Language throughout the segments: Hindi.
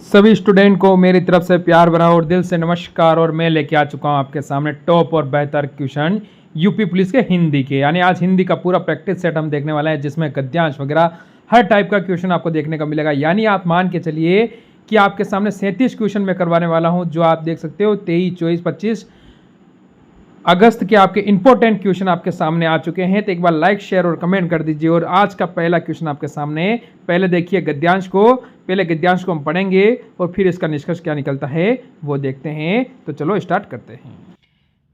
सभी स्टूडेंट को मेरी तरफ से प्यार भरा और दिल से नमस्कार। और मैं लेके आ चुका हूँ आपके सामने टॉप और बेहतर क्वेश्चन यूपी पुलिस के हिंदी के। यानी आज हिंदी का पूरा प्रैक्टिस सेट हम देखने वाले हैं, जिसमें गद्यांश वगैरह हर टाइप का क्वेश्चन आपको देखने को मिलेगा। यानी आप मान के चलिए कि आपके सामने 37 क्वेश्चन मैं करवाने वाला हूँ, जो आप देख सकते हो 23, 24, 25 अगस्त के आपके इंपॉर्टेंट क्वेश्चन आपके सामने आ चुके हैं। तो एक बार लाइक, शेयर और कमेंट कर दीजिए। और आज का पहला क्वेश्चन आपके सामने, पहले देखिए गद्यांश को, पहले गद्यांश को हम पढ़ेंगे और फिर इसका निष्कर्ष क्या निकलता है वो देखते हैं। तो चलो स्टार्ट करते हैं।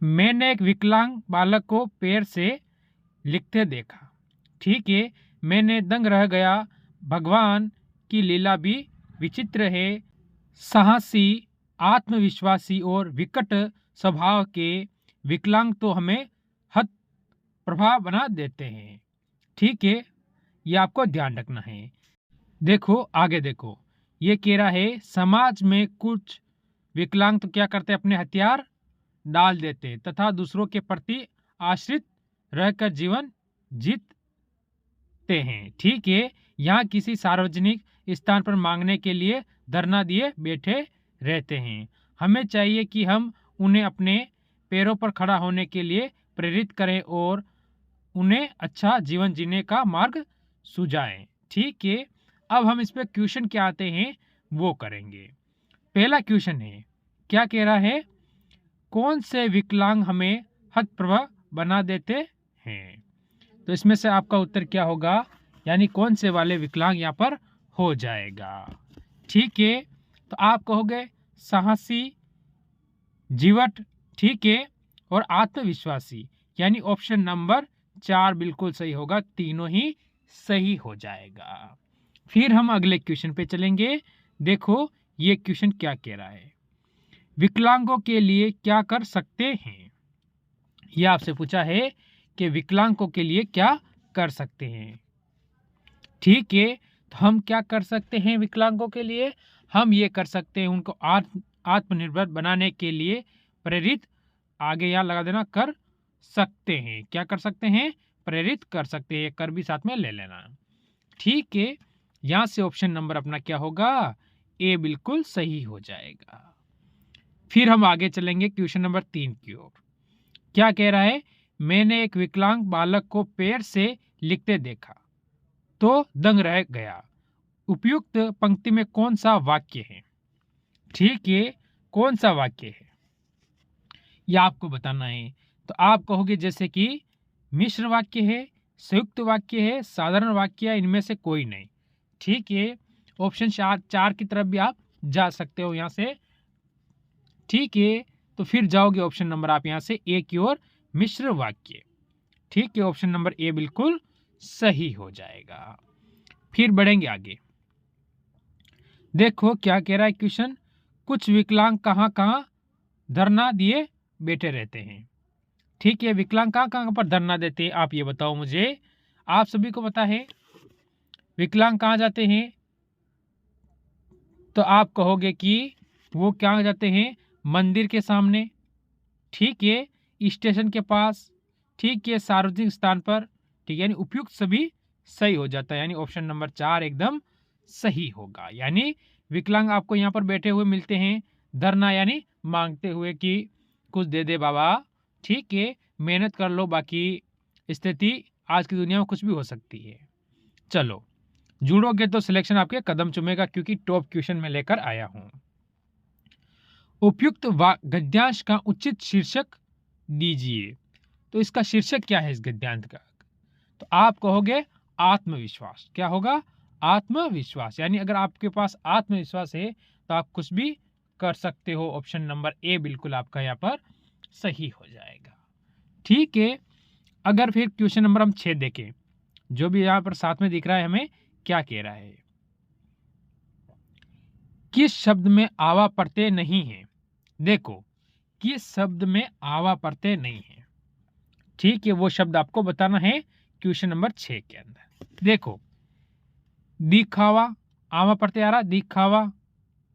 मैंने एक विकलांग बालक को पैर से लिखते देखा। ठीक है, मैंने दंग रह गया। भगवान की लीला भी विचित्र है। साहसी, आत्मविश्वासी और विकट स्वभाव के विकलांग तो हमें हत प्रभाव बना देते हैं। ठीक है, ये आपको ध्यान रखना है। देखो आगे देखो, ये कह रहा है समाज में कुछ विकलांग तो क्या करते हैं, अपने हथियार डाल देते तथा दूसरों के प्रति आश्रित रहकर जीवन जीतते हैं। ठीक है, यहाँ किसी सार्वजनिक स्थान पर मांगने के लिए धरना दिए बैठे रहते हैं। हमें चाहिए कि हम उन्हें अपने पैरों पर खड़ा होने के लिए प्रेरित करें और उन्हें अच्छा जीवन जीने का मार्ग सुझाएं। ठीक है, अब हम इस पे क्वेश्चन क्या आते हैं वो करेंगे। पहला क्वेश्चन है, क्या कह रहा है, कौन से विकलांग हमें हतप्रभ बना देते हैं। तो इसमें से आपका उत्तर क्या होगा, यानी कौन से वाले विकलांग यहाँ पर हो जाएगा। ठीक है, तो आप कहोगे साहसी, जीवट, ठीक है, और आत्मविश्वासी, यानी ऑप्शन नंबर 4 बिल्कुल सही होगा। तीनों ही सही हो जाएगा। फिर हम अगले क्वेश्चन पे चलेंगे। देखो ये क्वेश्चन क्या कह रहा है, विकलांगों के लिए क्या कर सकते हैं। यह आपसे पूछा है कि विकलांगों के लिए क्या कर सकते हैं। ठीक है, तो हम क्या कर सकते हैं विकलांगों के लिए, हम ये कर सकते हैं उनको आत्मनिर्भर बनाने के लिए प्रेरित, आगे यहाँ लगा देना, कर सकते हैं। क्या कर सकते हैं, प्रेरित कर सकते हैं, कर भी साथ में ले लेना। ठीक है, यहाँ से ऑप्शन नंबर अपना क्या होगा, ए बिल्कुल सही हो जाएगा। फिर हम आगे चलेंगे क्वेश्चन नंबर 3 की ओर। क्या कह रहा है, मैंने एक विकलांग बालक को पैर से लिखते देखा तो दंग रह गया। उपयुक्त पंक्ति में कौन सा वाक्य है। ठीक है, कौन सा वाक्य है यह आपको बताना है। तो आप कहोगे जैसे कि मिश्र वाक्य है, संयुक्त वाक्य है, साधारण वाक्य है, इनमें से कोई नहीं। ठीक है, ऑप्शन 4 की तरफ भी आप जा सकते हो यहाँ से। ठीक है, तो फिर जाओगे ऑप्शन नंबर आप यहाँ से ए की ओर, मिश्र वाक्य। ठीक है, ऑप्शन नंबर ए बिल्कुल सही हो जाएगा। फिर बढ़ेंगे आगे। देखो क्या कह रहा है क्वेश्चन, कुछ विकलांग कहाँ कहाँ धरना दिए बैठे रहते हैं। ठीक है, विकलांग कहाँ कहाँ पर धरना देते हैं, आप ये बताओ मुझे। आप सभी को पता है विकलांग कहाँ जाते हैं, तो आप कहोगे कि वो क्या जाते हैं, मंदिर के सामने, ठीक है, स्टेशन के पास, ठीक है, सार्वजनिक स्थान पर। ठीक है, यानी उपयुक्त सभी सही हो जाता है, यानी ऑप्शन नंबर 4 एकदम सही होगा। यानी विकलांग आपको यहाँ पर बैठे हुए मिलते हैं, धरना यानी मांगते हुए कि कुछ दे दे बाबा। ठीक है, मेहनत कर लो, बाकी स्थिति आज की दुनिया में कुछ भी हो सकती है। चलो जुड़ोगे तो सिलेक्शन आपके कदम चूमेगा, क्योंकि टॉप क्वेश्चन में लेकर आया हूं। उपयुक्त गद्यांश का उचित शीर्षक दीजिए। तो इसका शीर्षक क्या है इस गद्यांश का, तो आप कहोगे आत्मविश्वास। क्या होगा, आत्मविश्वास। यानी अगर आपके पास आत्मविश्वास है तो आप कुछ भी कर सकते हो। ऑप्शन नंबर ए बिल्कुल आपका यहाँ पर सही हो जाएगा। ठीक है, अगर फिर क्वेश्चन नंबर हम 6 देखें, जो भी यहाँ पर साथ में दिख रहा है, हमें क्या कह रहा है, किस शब्द में आवा प्रत्यय नहीं है। देखो किस शब्द में आवा प्रत्यय नहीं है। ठीक है, वो शब्द आपको बताना है क्वेश्चन नंबर 6 के अंदर। देखो दिखावा, आवा प्रत्यय आ रहा है, दिखावा।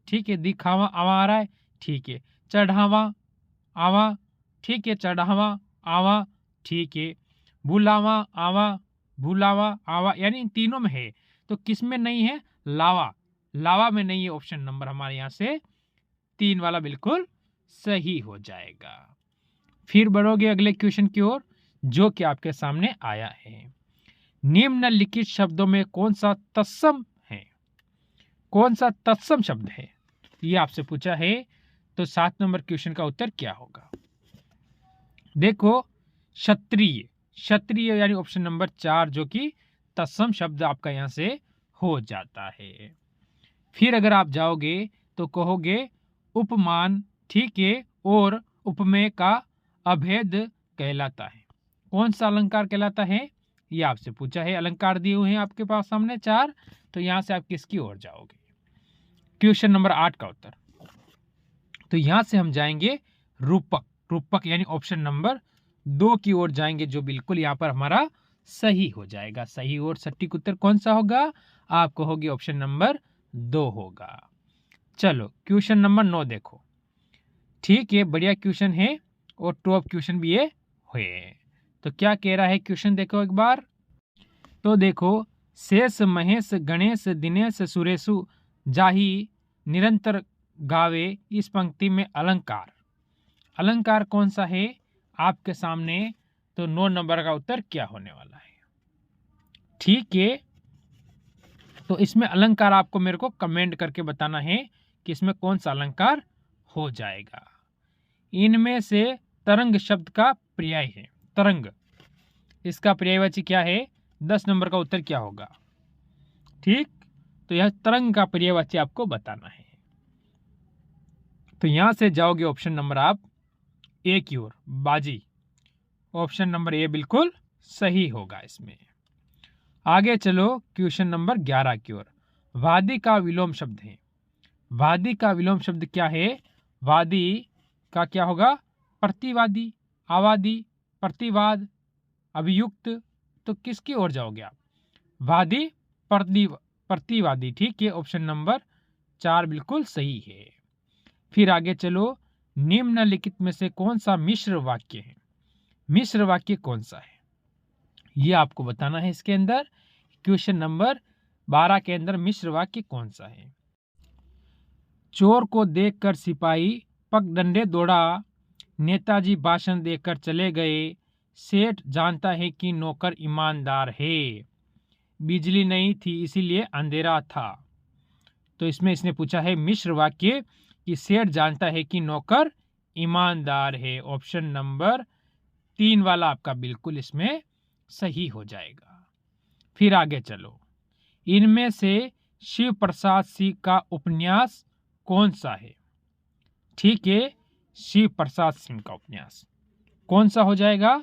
ठीक है, दिखावा आवा आ रहा है। ठीक है, चढ़ावा आवा। ठीक है, चढ़ावा आवा। ठीक है, बुलावा आवा, बुलावा आवा, यानी इन तीनों में है। तो किस में नहीं है, लावा, लावा में नहीं है ऑप्शन नंबर हमारे यहाँ से 3 वाला बिल्कुल सही हो जाएगा। फिर बढ़ोगे अगले क्वेश्चन की ओर जो कि आपके सामने आया है। निम्नलिखित शब्दों में कौन सा तत्सम है? कौन सा तत्सम शब्द है ये आपसे पूछा है। तो 7 नंबर क्वेश्चन का उत्तर क्या होगा? देखो, क्षत्रिय। क्षत्रिय यानी ऑप्शन नंबर 4 जो कि तत्सम शब्द आपका यहां से हो जाता है। फिर अगर आप जाओगे तो कहोगे उपमान, ठीक है, और उपमेय का अभेद कहलाता है। कौन सा अलंकार कहलाता है ये आपसे पूछा है। अलंकार दिए हुए हैं आपके पास सामने 4, तो यहां से आप किसकी ओर जाओगे? क्वेश्चन नंबर 8 का उत्तर। तो यहां से हम जाएंगे रूपक। रूपक यानी ऑप्शन नंबर 2 की ओर जाएंगे जो बिल्कुल यहां पर हमारा सही हो जाएगा। सही और सटीक उत्तर कौन सा होगा? आप कहोगे ऑप्शन नंबर 2 होगा। चलो क्वेश्चन नंबर 9 देखो। ठीक है, बढ़िया क्वेश्चन है और टॉप क्वेश्चन भी ये हुए। तो क्या कह रहा है क्वेश्चन देखो एक बार। तो देखो, शेष महेश गणेश दिनेश सुरेशु जाहि निरंतर गावे, इस पंक्ति में अलंकार। अलंकार कौन सा है आपके सामने? तो 9 नंबर का उत्तर क्या होने वाला है? ठीक है, तो इसमें अलंकार आपको मेरे को कमेंट करके बताना है कि इसमें कौन सा अलंकार हो जाएगा। इनमें से तरंग शब्द का पर्याय है। तरंग, इसका पर्यायवाची क्या है? 10 नंबर का उत्तर क्या होगा? ठीक, तो यह तरंग का पर्यायवाची आपको बताना है। तो यहां से जाओगे ऑप्शन नंबर आप ए की ओर, बाजी। ऑप्शन नंबर ए बिल्कुल सही होगा इसमें। आगे चलो क्वेश्चन नंबर 11 की ओर। वादी का विलोम शब्द है। वादी का विलोम शब्द क्या है? वादी का क्या होगा? प्रतिवादी, आवादी, प्रतिवाद, अभियुक्त। तो किसकी ओर जाओगे आप? वादी, प्रतिवादी। ठीक है, ऑप्शन नंबर 4 बिल्कुल सही है। फिर आगे चलो, निम्नलिखित में से कौन सा मिश्र वाक्य है? मिश्र वाक्य कौन सा है ये आपको बताना है इसके अंदर। क्वेश्चन नंबर 12 के अंदर मिश्र वाक्य कौन सा है? चोर को देखकर सिपाही पगडंडे दौड़ा, नेताजी भाषण देकर चले गए, सेठ जानता है कि नौकर ईमानदार है, बिजली नहीं थी इसीलिए अंधेरा था। तो इसमें इसने पूछा है मिश्र वाक्य कि सेठ जानता है कि नौकर ईमानदार है। ऑप्शन नंबर 3 वाला आपका बिल्कुल इसमें सही हो जाएगा। फिर आगे चलो, इनमें से शिव प्रसाद सिंह का उपन्यास कौन सा है? ठीक है, शिव प्रसाद सिंह का उपन्यास कौन सा हो जाएगा?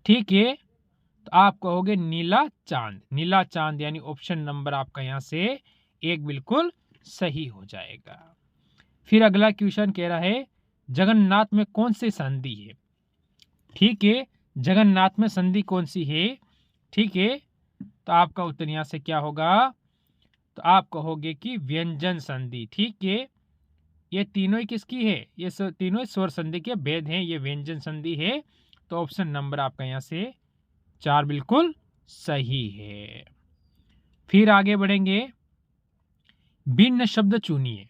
ठीक है, तो आप कहोगे नीला चांद। नीला चांद यानी ऑप्शन नंबर आपका यहां से 1 बिल्कुल सही हो जाएगा। फिर अगला क्वेश्चन कह रहा है जगन्नाथ में कौन सी संधि है? ठीक है, जगन्नाथ में संधि कौन सी है? ठीक है, तो आपका उत्तर यहां से क्या होगा? तो आप कहोगे कि व्यंजन संधि। ठीक है, ये तीनों ही किसकी है? ये तीनों स्वर संधि के भेद हैं, ये व्यंजन संधि है। तो ऑप्शन नंबर आपका यहां से 4 बिल्कुल सही है। फिर आगे बढ़ेंगे, भिन्न शब्द चुनिए।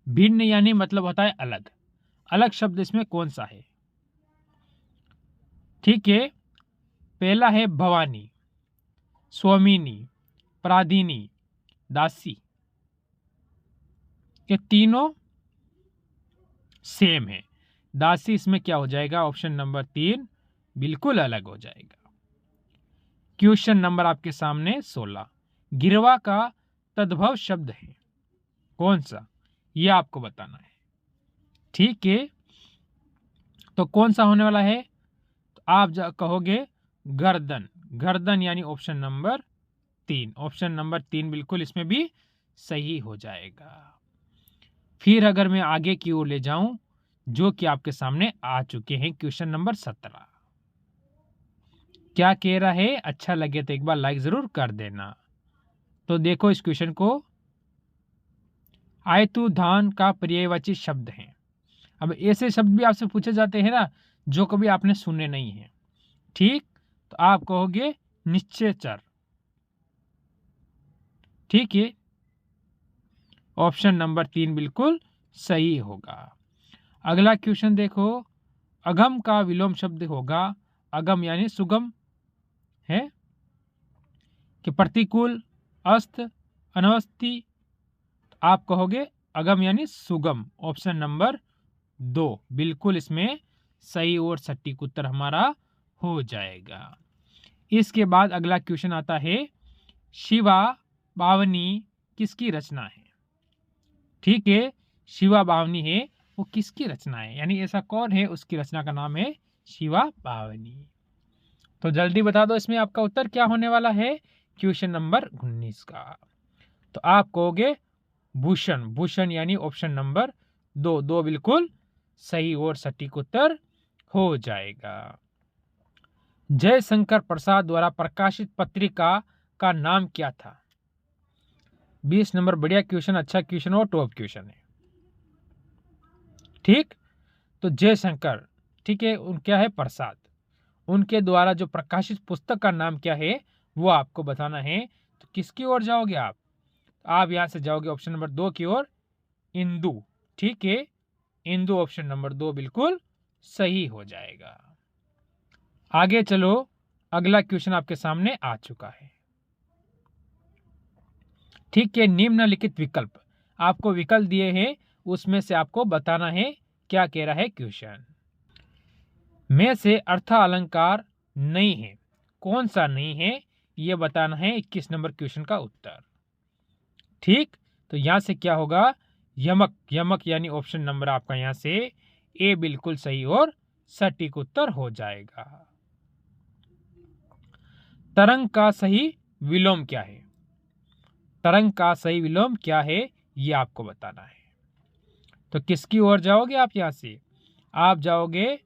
भिन्न यानी मतलब होता है अलग। अलग शब्द इसमें कौन सा है? ठीक है, पहला है भवानी, स्वामिनी, प्रादिनी, दासी। ये तीनों सेम है। दासी इसमें क्या हो जाएगा? ऑप्शन नंबर 3 बिल्कुल अलग हो जाएगा। क्वेश्चन नंबर आपके सामने 16, गिरवा का तद्भव शब्द है कौन सा? ये आपको बताना है। ठीक है, तो कौन सा होने वाला है? तो आप कहोगे गर्दन। गर्दन यानी ऑप्शन नंबर 3। ऑप्शन नंबर 3 बिल्कुल इसमें भी सही हो जाएगा। फिर अगर मैं आगे की ओर ले जाऊं जो कि आपके सामने आ चुके हैं, क्वेश्चन नंबर 17 क्या कह रहा है? अच्छा लगे तो एक बार लाइक जरूर कर देना। तो देखो इस क्वेश्चन को, आयतु धान का पर्यायवाची शब्द है। अब ऐसे शब्द भी आपसे पूछे जाते हैं ना जो कभी आपने सुने नहीं है। ठीक, तो आप कहोगे निश्चयचर। ठीक है, ऑप्शन नंबर 3 बिल्कुल सही होगा। अगला क्वेश्चन देखो, अगम का विलोम शब्द होगा, अगम यानी सुगम है कि प्रतिकूल, अस्त, अनवस्थी। आप कहोगे अगम यानी सुगम, ऑप्शन नंबर 2 बिल्कुल इसमें सही और सटीक उत्तर हमारा हो जाएगा। इसके बाद अगला क्वेश्चन आता है, शिवा बावनी किसकी रचना है? ठीक है, शिवा बावनी है वो किसकी रचना है, यानी ऐसा कौन है, उसकी रचना का नाम है शिवा बावनी। तो जल्दी बता दो इसमें आपका उत्तर क्या होने वाला है क्वेश्चन नंबर 19 का। तो आप कहोगे भूषण, भूषण यानी ऑप्शन नंबर 2 बिल्कुल सही और सटीक उत्तर हो जाएगा। जयशंकर प्रसाद द्वारा प्रकाशित पत्रिका का नाम क्या था? 20 नंबर, बढ़िया क्वेश्चन, अच्छा क्वेश्चन और टॉप क्वेश्चन है। ठीक, तो जयशंकर, ठीक है, क्या है, प्रसाद, उनके द्वारा जो प्रकाशित पुस्तक का नाम क्या है वो आपको बताना है। तो किसकी ओर जाओगे आप यहां से जाओगे ऑप्शन नंबर 2 की ओर, इंदु। ठीक है, इंदु ऑप्शन नंबर 2 बिल्कुल सही हो जाएगा। आगे चलो, अगला क्वेश्चन आपके सामने आ चुका है। ठीक है, निम्नलिखित विकल्प, आपको विकल्प दिए हैं, उसमें से आपको बताना है क्या कह रहा है क्वेश्चन। में से अर्थ अलंकार नहीं है, कौन सा नहीं है यह बताना है 21 नंबर क्वेश्चन का उत्तर। ठीक, तो यहां से क्या होगा, यमक, यमक यानी ऑप्शन नंबर आपका यहां से ए बिल्कुल सही और सटीक उत्तर हो जाएगा। तरंग का सही विलोम क्या है? तरंग का सही विलोम क्या है यह आपको बताना है। तो किसकी ओर जाओगे आप? यहां से आप जाओगे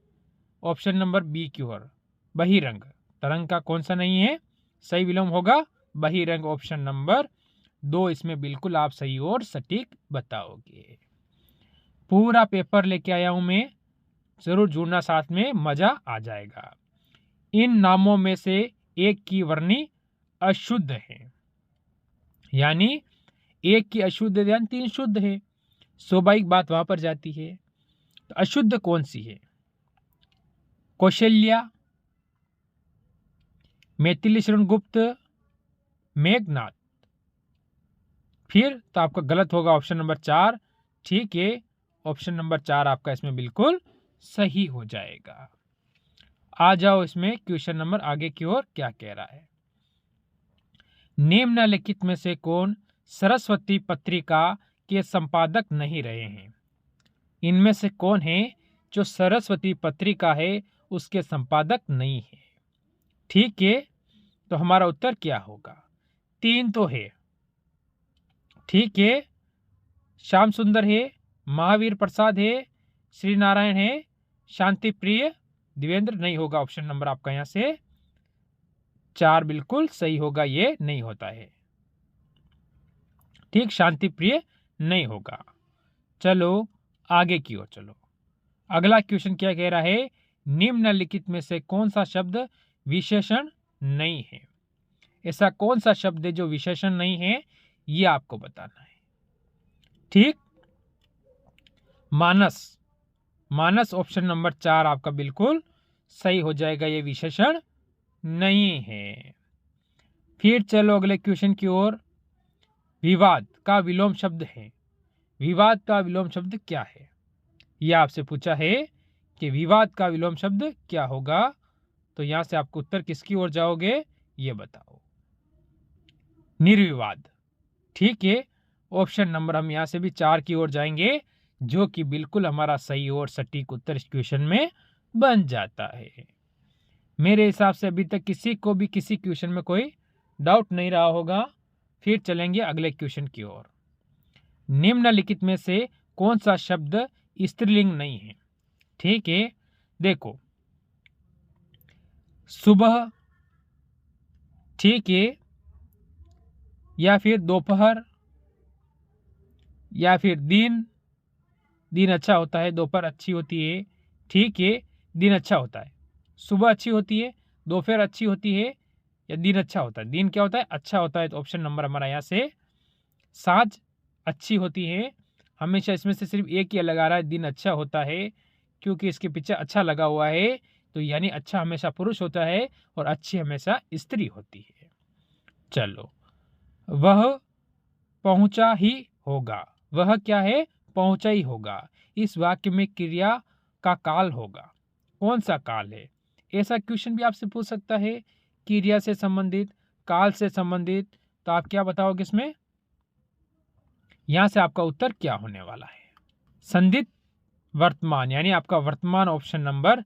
ऑप्शन नंबर बी की ओर, बहिरंग। तरंग का कौन सा नहीं है, सही विलोम होगा बहिरंग, ऑप्शन नंबर 2 इसमें बिल्कुल आप सही और सटीक बताओगे। पूरा पेपर लेके आया हूं मैं, जरूर जुड़ना साथ में, मजा आ जाएगा। इन नामों में से एक की वर्णी अशुद्ध है, यानी एक की अशुद्ध यानी 3 शुद्ध है, स्वाभाविक बात वहां पर जाती है। तो अशुद्ध कौन सी है? कौशल्या, मैथिली शरण गुप्त, मेघनाथ। फिर तो आपका गलत होगा ऑप्शन नंबर 4। ठीक है, ऑप्शन नंबर 4 आपका इसमें बिल्कुल सही हो जाएगा। आ जाओ इसमें क्वेश्चन नंबर आगे की ओर क्या कह रहा है। निम्नलिखित में से कौन सरस्वती पत्रिका के संपादक नहीं रहे हैं? इनमें से कौन है जो सरस्वती पत्रिका है उसके संपादक नहीं है? ठीक है, तो हमारा उत्तर क्या होगा? 3 तो है। ठीक है, श्याम सुंदर है, महावीर प्रसाद है, श्री नारायण है, शांति प्रिय, देवेंद्र नहीं होगा, ऑप्शन नंबर आपका यहां से 4 बिल्कुल सही होगा, ये नहीं होता है। ठीक, शांति प्रिय नहीं होगा। चलो आगे की ओर चलो। अगला क्वेश्चन क्या कह रहा है, निम्नलिखित में से कौन सा शब्द विशेषण नहीं है? ऐसा कौन सा शब्द है जो विशेषण नहीं है ये आपको बताना है। ठीक, मानस, मानस ऑप्शन नंबर 4 आपका बिल्कुल सही हो जाएगा, ये विशेषण नहीं है। फिर चलो अगले क्वेश्चन की ओर। विवाद का विलोम शब्द है, विवाद का विलोम शब्द क्या है? यह आपसे पूछा है कि विवाद का विलोम शब्द क्या होगा। तो यहां से आपको उत्तर किसकी ओर जाओगे ये बताओ। निर्विवाद। ठीक है, ऑप्शन नंबर हम यहां से भी 4 की ओर जाएंगे, जो कि बिल्कुल हमारा सही और सटीक उत्तर इस क्वेश्चन में बन जाता है। मेरे हिसाब से अभी तक किसी को भी किसी क्वेश्चन में कोई डाउट नहीं रहा होगा। फिर चलेंगे अगले क्वेश्चन की ओर। निम्नलिखित में से कौन सा शब्द स्त्रीलिंग नहीं है? ठीक है, देखो, सुबह, ठीक है, या फिर दोपहर, या फिर दिन, दिन अच्छा होता है, दोपहर अच्छी होती है। ठीक है, दिन अच्छा होता है, सुबह अच्छी होती है, दोपहर अच्छी होती है, या दिन अच्छा होता है? दिन क्या होता है? अच्छा होता है। तो ऑप्शन नंबर हमारा यहाँ से साँझ अच्छी होती है। हमेशा इसमें से सिर्फ एक ही अलग आ रहा है, दिन अच्छा होता है, क्योंकि इसके पीछे अच्छा लगा हुआ है, तो यानी अच्छा हमेशा पुरुष होता है और अच्छी हमेशा स्त्री होती है। चलो, वह पहुंचा ही होगा। वह क्या है? पहुंचा ही होगा। इस वाक्य में क्रिया का काल होगा। कौन सा काल है? ऐसा क्वेश्चन भी आपसे पूछ सकता है, क्रिया से संबंधित, काल से संबंधित। तो आप क्या बताओगे इसमें? यहां से आपका उत्तर क्या होने वाला है? संदिग्ध वर्तमान, यानी आपका वर्तमान ऑप्शन नंबर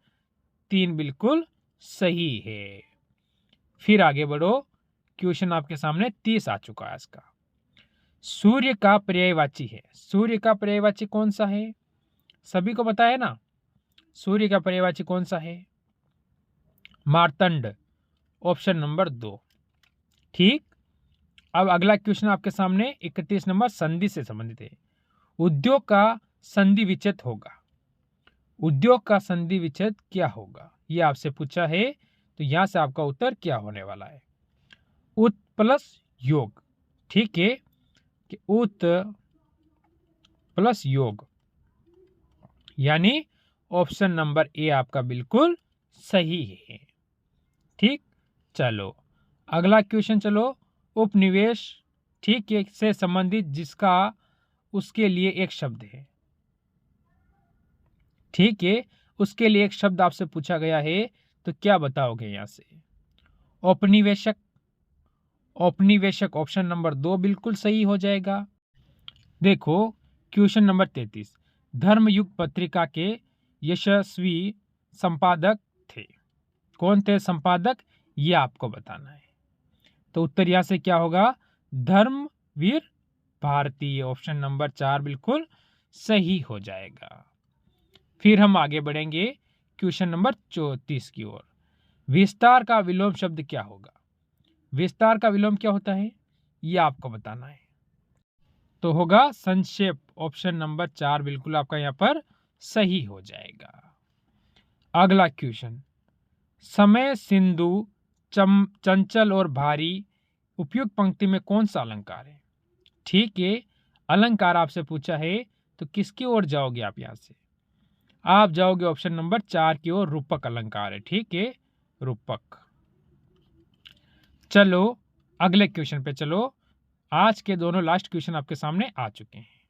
3 बिल्कुल सही है। फिर आगे बढ़ो, क्वेश्चन आपके सामने 30 आ चुका है इसका। सूर्य का पर्यायवाची है। सूर्य का पर्यायवाची कौन सा है? सभी को पता है ना? सूर्य का पर्यायवाची कौन सा है? Martand, option number 2। ठीक। अब अगला क्वेश्चन आपके सामने 31 नंबर संधि से संबंधित है। उद्योग का संधि विच्छेद होगा। उद्योग का संधि विच्छेद क्या होगा, यह आपसे पूछा है। तो यहां से आपका उत्तर क्या होने वाला है? उत प्लस योग। ठीक है, कि उत प्लस योग, यानी ऑप्शन नंबर ए आपका बिल्कुल सही है। ठीक। चलो, अगला क्वेश्चन चलो, उपनिवेश, ठीक है, से संबंधित जिसका उसके लिए एक शब्द है। ठीक है, उसके लिए एक शब्द आपसे पूछा गया है, तो क्या बताओगे यहां से? औपनिवेशक। औपनिवेशक ऑप्शन नंबर 2 बिल्कुल सही हो जाएगा। देखो, क्वेश्चन नंबर 33, धर्मयुग पत्रिका के यशस्वी संपादक थे। कौन थे संपादक, ये आपको बताना है। तो उत्तर यहां से क्या होगा? धर्मवीर भारती, ऑप्शन नंबर 4 बिल्कुल सही हो जाएगा। फिर हम आगे बढ़ेंगे क्वेश्चन नंबर 34 की ओर। विस्तार का विलोम शब्द क्या होगा? विस्तार का विलोम क्या होता है, यह आपको बताना है। तो होगा संक्षेप, ऑप्शन नंबर 4 बिल्कुल आपका यहां पर सही हो जाएगा। अगला क्वेश्चन, समय, सिंधु, चंचल और भारी, उपयुक्त पंक्ति में कौन सा अलंकार है? ठीक है, अलंकार आपसे पूछा है, तो किसकी ओर जाओगे आप? यहां से आप जाओगे ऑप्शन नंबर 4 की ओर, रूपक अलंकार है। ठीक है, रूपक। चलो, अगले क्वेश्चन पे चलो। आज के दोनों लास्ट क्वेश्चन आपके सामने आ चुके हैं।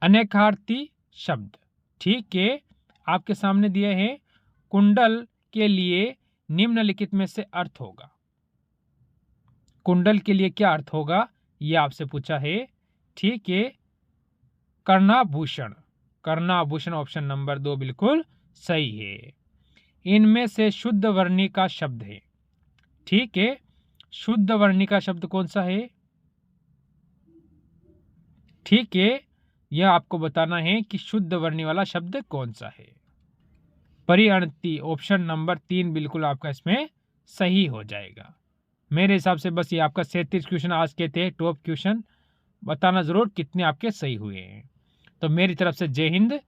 अनेकार्थी शब्द, ठीक है, आपके सामने दिए हैं। कुंडल के लिए निम्नलिखित में से अर्थ होगा। कुंडल के लिए क्या अर्थ होगा, यह आपसे पूछा है। ठीक है, कर्णाभूषण। कर्णाभूषण ऑप्शन नंबर 2 बिल्कुल सही है। इनमें से शुद्ध वर्णी का शब्द है। ठीक है, शुद्ध वर्णी का शब्द कौन सा है? ठीक है, यह आपको बताना है कि शुद्ध वर्णी वाला शब्द कौन सा है। परिअणति, ऑप्शन नंबर 3 बिल्कुल आपका इसमें सही हो जाएगा। मेरे हिसाब से बस ये आपका 37 क्वेश्चन आज के थे टॉप क्वेश्चन। बताना जरूर कितने आपके सही हुए हैं। तो मेरी तरफ से जय हिंद।